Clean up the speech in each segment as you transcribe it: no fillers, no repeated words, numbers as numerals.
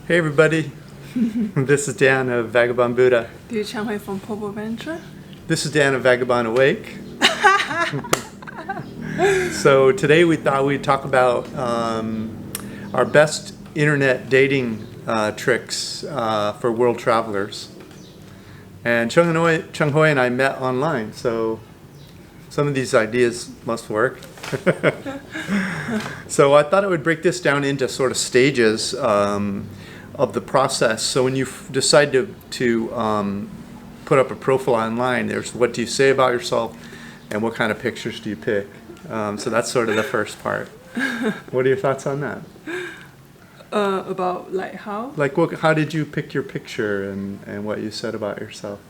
Hey everybody, this is Dan of Vagabond Buddha. This is Qiang Hui from Purple Venture. This is Dan of Vagabond Awake. So today we thought we'd talk about our best internet dating tricks for world travelers. And Qiang Hui and I met online, so some of these ideas must work. So I thought I would break this down into sort of stages of the process. So when you decide to put up a profile online, there's what do you say about yourself and what kind of pictures do you pick. So that's sort of the first part. What are your thoughts on that? About like how? Like how did you pick your picture and what you said about yourself?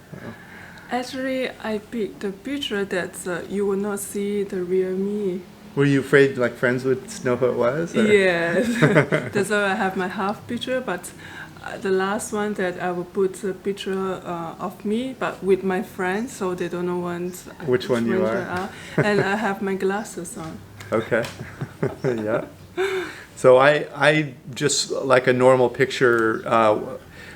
Actually, I picked the picture that you will not see the real me. Were you afraid like friends would know who it was? Or? Yes. That's why I have my half picture, but the last one that I will put a picture of me, but with my friends, so they don't know which one you are. And I have my glasses on. Okay. Yeah. So I just like a normal picture.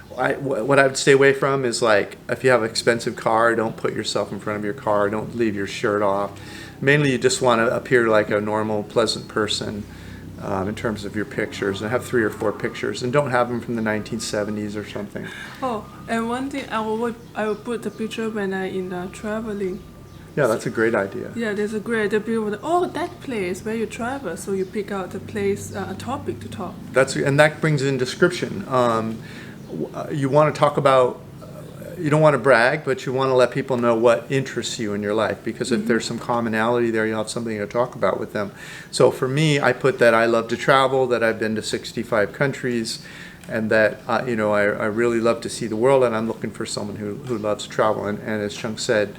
What I would stay away from is like if you have an expensive car, don't put yourself in front of your car. Don't leave your shirt off. Mainly, you just want to appear like a normal, pleasant person in terms of your pictures, and have 3 or 4 pictures, and don't have them from the 1970s or something. Oh, and one thing I will put the picture when I in traveling. Yeah, that's a great idea. Yeah, there's a great idea. People, oh, that place where you travel, so you pick out the place, a topic to talk. And that brings in description. You want to talk about. You don't want to brag, but you want to let people know what interests you in your life, because if there's some commonality there, you'll have something to talk about with them. So for me, I put that I love to travel, that I've been to 65 countries, and that I really love to see the world, and I'm looking for someone who loves travel. And as Qiang said,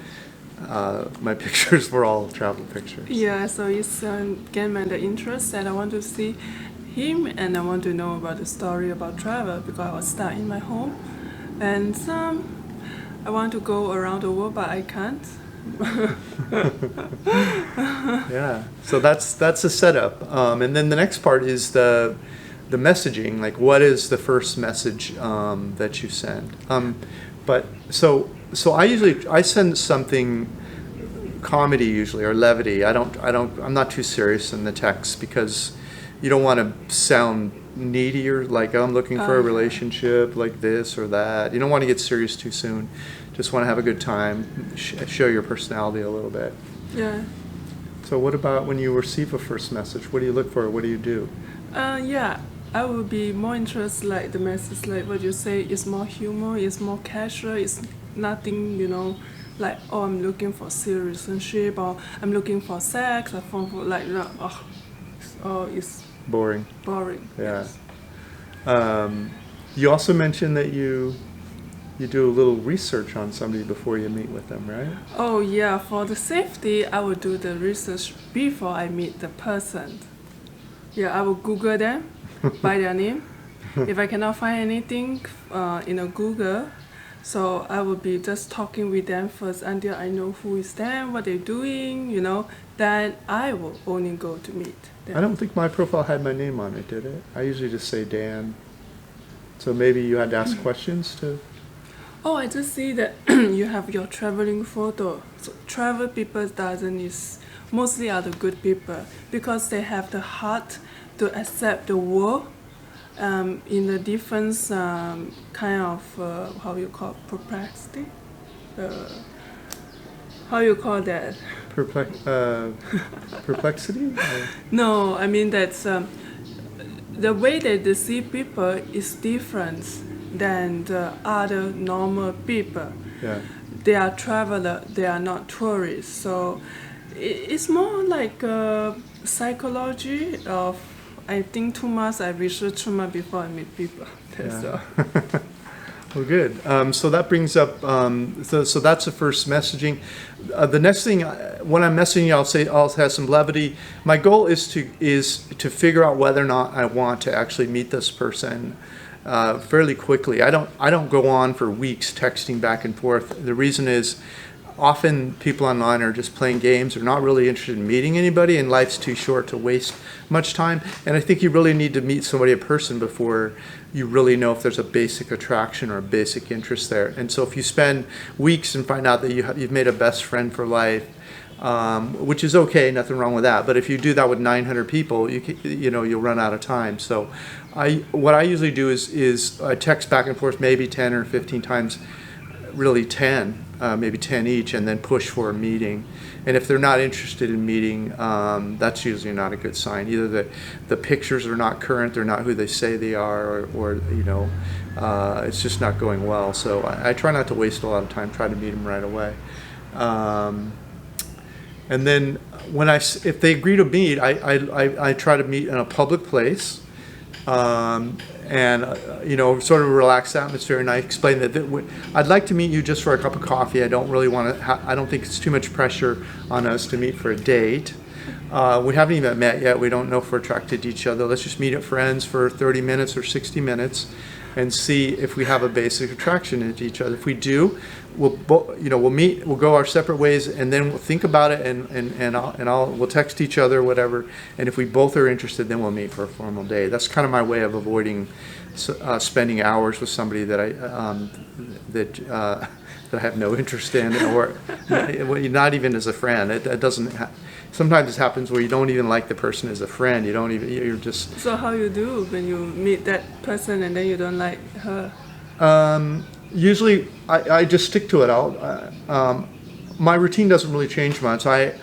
my pictures were all travel pictures. Yeah, so it's again the interest that I want to see him, and I want to know about the story about travel, because I was stuck in my home, and I want to go around the world, but I can't. Yeah, so that's a setup, and then the next part is the messaging. Like, what is the first message that you send? But so I send something comedy usually, or levity. I'm not too serious in the text, because you don't want to sound needy or like I'm looking for a relationship like this or that. You don't want to get serious too soon. Just want to have a good time, show your personality a little bit. Yeah. So what about when you receive a first message? What do you look for? What do you do? Yeah, I would be more interested like the message, like what you say is more humor, is more casual, it's nothing, like, oh, I'm looking for serious relationship, or I'm looking for sex, or for like, it's boring. Yeah. Yes. You also mentioned that you do a little research on somebody before you meet with them, right? Oh yeah, for the safety, I will do the research before I meet the person. Yeah, I will Google them by their name. If I cannot find anything in a Google, so I will be just talking with them first until I know who is them, what they're doing, then I will only go to meet them. I don't think my profile had my name on it, did it? I usually just say Dan. So maybe you had to ask questions to... Oh, I just see that you have your traveling photo. So travel people is mostly are the good people, because they have the heart to accept the world in a different kind of how you call perplexity. How you call that? Perplexity? No, I mean that's the way that they see people is different than the other normal people. Yeah. They are traveler, they are not tourists. So it's more like psychology of, I think too much, I research too much before I meet people. Yeah. Well, good. So that brings up, so that's the first messaging. The next thing, when I'm messaging you, I'll have some levity. My goal is to figure out whether or not I want to actually meet this person fairly quickly. I don't go on for weeks texting back and forth. The reason is often people online are just playing games or not really interested in meeting anybody, and life's too short to waste much time. And I think you really need to meet somebody in person before you really know if there's a basic attraction or a basic interest there. And so if you spend weeks and find out that you've made a best friend for life, which is okay, nothing wrong with that. But if you do that with 900 people, you'll run out of time. So what I usually do is I text back and forth maybe 10 or 15 times, really 10, maybe 10 each, and then push for a meeting. And if they're not interested in meeting, that's usually not a good sign. Either the pictures are not current, they're not who they say they are, or it's just not going well. So I try not to waste a lot of time, try to meet them right away. And then if they agree to meet, I try to meet in a public place, and sort of a relaxed atmosphere. And I explain that I'd like to meet you just for a cup of coffee. I don't really want to. I don't think it's too much pressure on us to meet for a date. We haven't even met yet. We don't know if we're attracted to each other. Let's just meet at friends for 30 minutes or 60 minutes, and see if we have a basic attraction to each other. If we do, we'll meet. We'll go our separate ways, and then we'll think about it, and we'll text each other, whatever. And if we both are interested, then we'll meet for a formal date. That's kind of my way of avoiding spending hours with somebody that I have no interest in, or not even as a friend. It doesn't. Sometimes it happens where you don't even like the person as a friend. You're just. So how you do when you meet that person and then you don't like her? Usually, I just stick to it. My routine doesn't really change much. I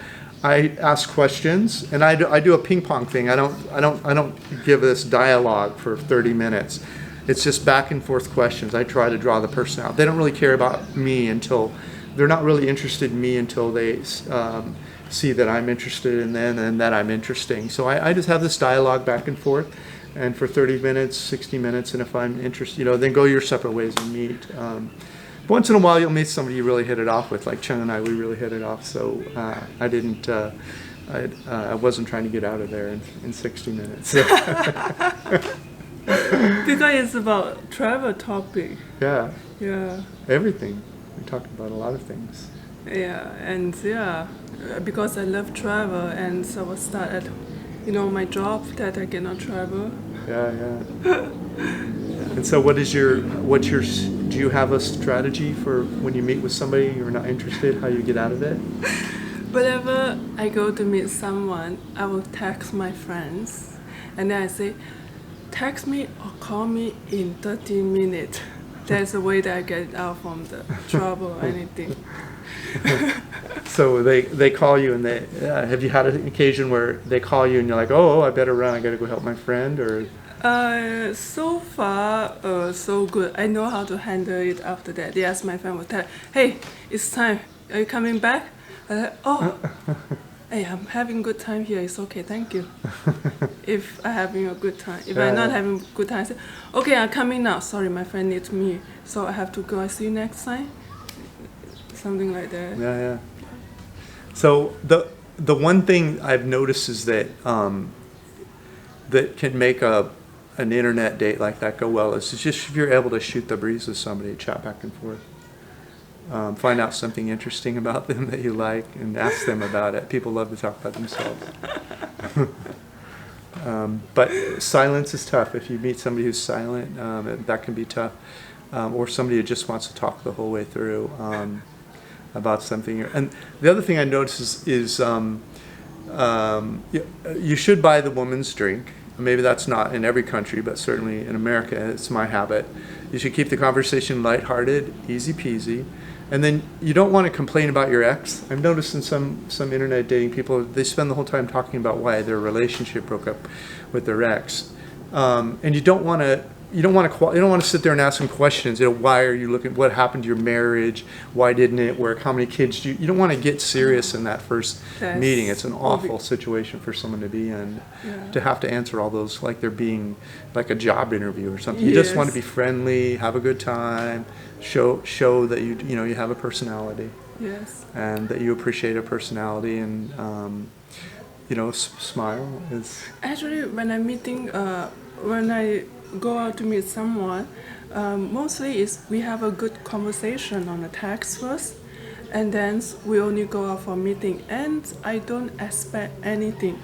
ask questions, and I do a ping pong thing. I don't give this dialogue for 30 minutes. It's just back and forth questions. I try to draw the person out. They don't really care about me they're not really interested in me until they see that I'm interested in them and that I'm interesting. So I just have this dialogue back and forth, and for 30 minutes, 60 minutes, and if I'm interested, then go your separate ways and meet. Once in a while, you'll meet somebody you really hit it off with, like Qiang and I, we really hit it off. So I wasn't trying to get out of there in 60 minutes. Because it's about travel topic. Yeah. Yeah. Everything. We talked about a lot of things. Yeah, and because I love travel, and so I started, my job that I cannot travel. Yeah. And so do you have a strategy for when you meet with somebody you're not interested, how you get out of it? Whenever I go to meet someone, I will text my friends, and then I say, text me or call me in 30 minutes. That's the way that I get out from the trouble or anything. So they call you, and have you had an occasion where they call you and you're like, oh, I better run, I gotta go help my friend, or? So far, so good. I know how to handle it after that. Yes, my friend will tell, hey, it's time. Are you coming back? I said, oh, hey, I'm having a good time here. It's okay, thank you. If I'm having a good time. If I'm not having a good time, I say, okay, I'm coming now. Sorry, my friend needs me, so I have to go. I see you next time. Something like that. Yeah. So the one thing I've noticed is that that can make an internet date like that go well is just if you're able to shoot the breeze with somebody, chat back and forth. Find out something interesting about them that you like and ask them about it. People love to talk about themselves. But silence is tough. If you meet somebody who's silent, that can be tough. Or somebody who just wants to talk the whole way through about something. And the other thing I notice is you should buy the woman's drink. Maybe that's not in every country, but certainly in America, it's my habit. You should keep the conversation lighthearted, easy peasy. And then you don't want to complain about your ex. I've noticed in some internet dating people, they spend the whole time talking about why their relationship broke up with their ex. And you don't want to sit there and ask them questions. Why are you looking? What happened to your marriage? Why didn't it work? How many kids do you don't want to get serious in that first meeting. It's an awful situation for someone to be in, to have to answer all those like they're being like a job interview or something. You just want to be friendly, have a good time, show that you have a personality. Yes. And that you appreciate a personality, and smile is. Actually, when I'm meeting, when I go out to meet someone, mostly we have a good conversation on the text first, and then we only go out for meeting, and I don't expect anything.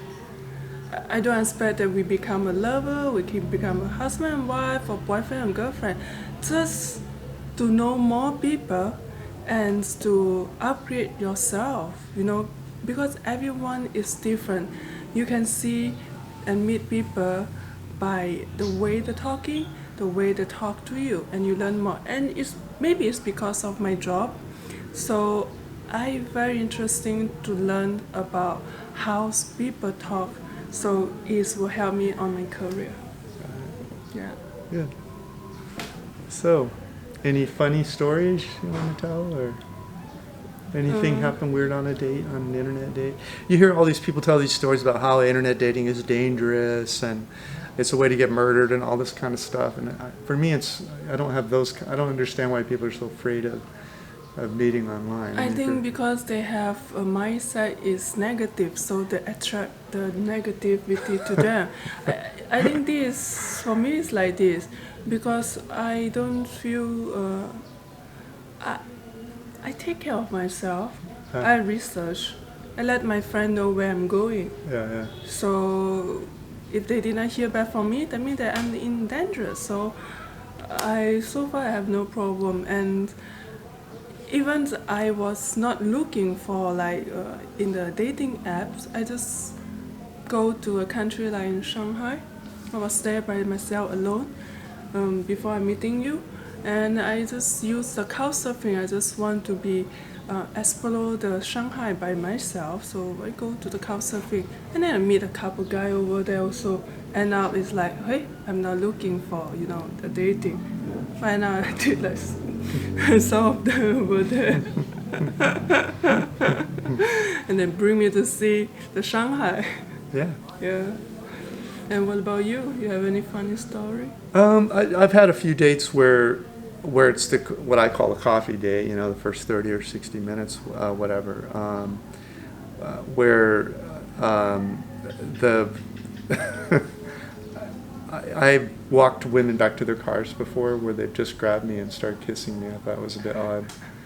I don't expect that we become a lover, we can become a husband and wife, or boyfriend and girlfriend. Just to know more people and to upgrade yourself, because everyone is different. You can see and meet people by the way they're talking, the way they talk to you, and you learn more. And maybe it's because of my job. So I very interesting to learn about how people talk. So it will help me on my career. Yeah. Good. So, any funny stories you want to tell, or anything happen weird on an internet date? You hear all these people tell these stories about how internet dating is dangerous and it's a way to get murdered and all this kind of stuff. And for me, I don't understand why people are so afraid of meeting online. I think because they have a mindset is negative, so they attract the negativity to them. I think this, for me, is like this, because I don't feel, I take care of myself. I research. I let my friend know where I'm going. Yeah. So if they did not hear back from me, that means that I'm in danger. So so far I have no problem. And even I was not looking for in the dating apps. I just go to a country like in Shanghai. I was there by myself alone before I'm meeting you, and I just use the couchsurfing. I just want to explore the Shanghai by myself, so I go to the couchsurfing, and then I meet a couple guy over there also. And now it's like, hey, I'm not looking for the dating. Right now I did like some of them over there. And then bring me to see the Shanghai. Yeah. Yeah. And what about you? You have any funny story? I've had a few dates where it's what I call a coffee date, the first 30 or 60 minutes, whatever, where I walked women back to their cars before where they've just grabbed me and started kissing me. I thought it was a bit odd.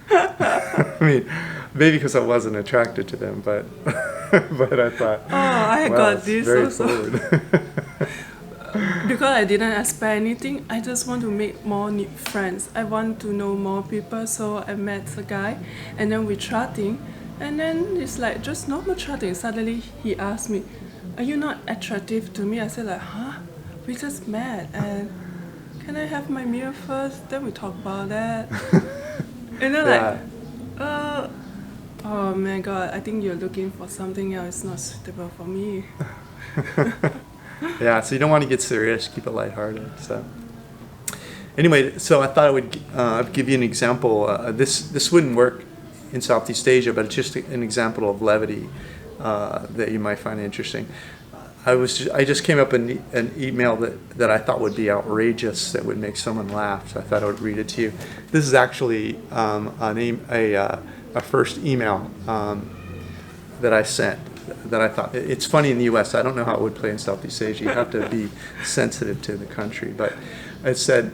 I mean, maybe because I wasn't attracted to them, but I thought, I wow, got this very also. forward. Because I didn't expect anything, I just want to make more new friends. I want to know more people, so I met a guy, and then we chatting, and then it's like just normal chatting. Suddenly he asked me, "Are you not attractive to me?" I said like, "Huh? We just met, and can I have my meal first? Then we talk about that." And then oh my God, I think you're looking for something else. It's not suitable for me. Yeah, so you don't want to get serious, keep it lighthearted. So anyway, so I thought I would give you an example. This wouldn't work in Southeast Asia, but it's just an example of levity that you might find interesting. I just came up an email that I thought would be outrageous, that would make someone laugh. So I thought I would read it to you. This is actually a first email that I sent. That I thought, it's funny in the U.S. I don't know how it would play in Southeast Asia. You have to be sensitive to the country. But it said,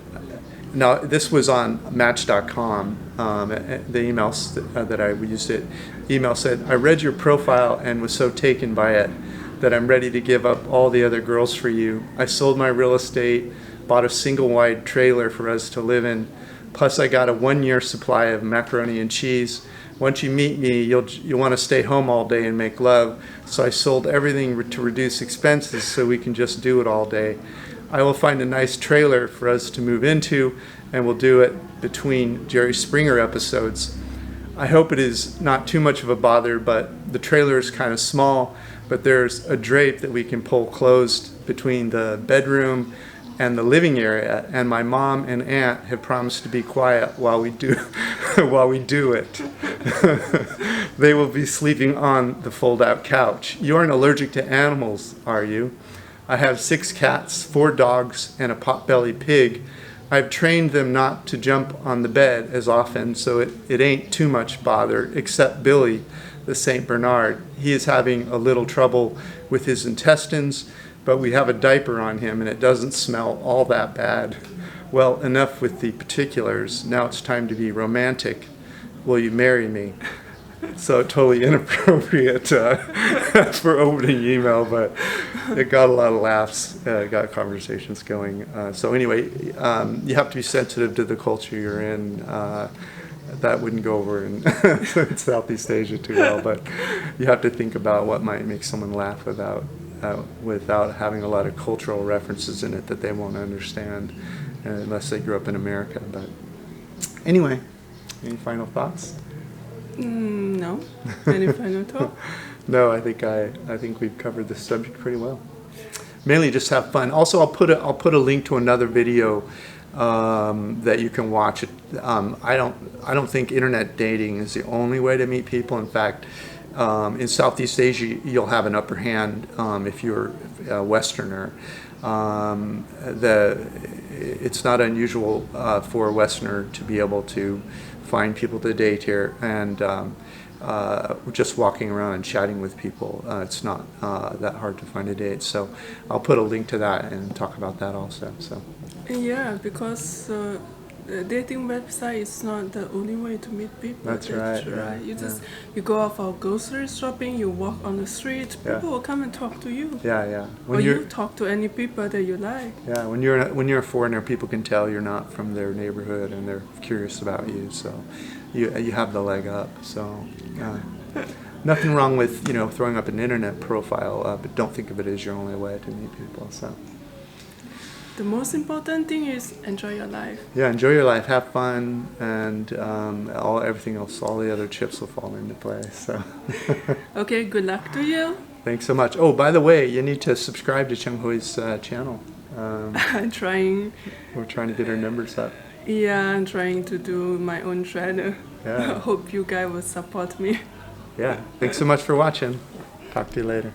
now this was on Match.com. The email that I used email said, "I read your profile and was so taken by it that I'm ready to give up all the other girls for you. I sold my real estate, bought a single-wide trailer for us to live in. Plus I got a 1-year supply of macaroni and cheese. Once you meet me, you'll want to stay home all day and make love. So I sold everything to reduce expenses so we can just do it all day. I will find a nice trailer for us to move into, and we'll do it between Jerry Springer episodes. I hope it is not too much of a bother, but the trailer is kind of small, but there's a drape that we can pull closed between the bedroom and the living area, and my mom and aunt have promised to be quiet while we do it. They will be sleeping on the fold-out couch. You aren't allergic to animals, are you? I have 6 cats, 4 dogs, and a pot-bellied pig. I've trained them not to jump on the bed as often, so it ain't too much bother, except Billy, the St. Bernard. He is having a little trouble with his intestines, but we have a diaper on him and it doesn't smell all that bad. Well, enough with the particulars. Now it's time to be romantic. will you marry me? So totally inappropriate for opening email, but it got a lot of laughs, got conversations going. So anyway, you have to be sensitive to the culture you're in. That wouldn't go over in Southeast Asia too well, but you have to think about what might make someone laugh without having a lot of cultural references in it that they won't understand unless they grew up in America. But anyway, any final thoughts? No. Any final thought? No, I think we've covered this subject pretty well. Mainly just have fun. Also, I'll put a link to another video that you can watch. I don't think internet dating is the only way to meet people. In fact, in Southeast Asia, you'll have an upper hand if you're a Westerner. It's not unusual for a Westerner to be able to find people to date here, and just walking around and chatting with people, it's not that hard to find a date. So I'll put a link to that and talk about that also. So yeah, because the dating website is not the only way to meet people. That's right. You go out for grocery shopping, you walk on the street, people will come and talk to you. Yeah. Or you talk to any people that you like. Yeah, when you're a foreigner, people can tell you're not from their neighborhood and they're curious about you. So you have the leg up. So nothing wrong with throwing up an internet profile, but don't think of it as your only way to meet people. So. The most important thing is enjoy your life. Yeah, enjoy your life, have fun, and everything else, all the other chips will fall into place. So. Okay, good luck to you. Thanks so much. Oh, by the way, you need to subscribe to Qiang Hui's channel. I'm trying. We're trying to get our numbers up. Yeah, I'm trying to do my own channel. Yeah. Hope you guys will support me. Yeah, thanks so much for watching. Talk to you later.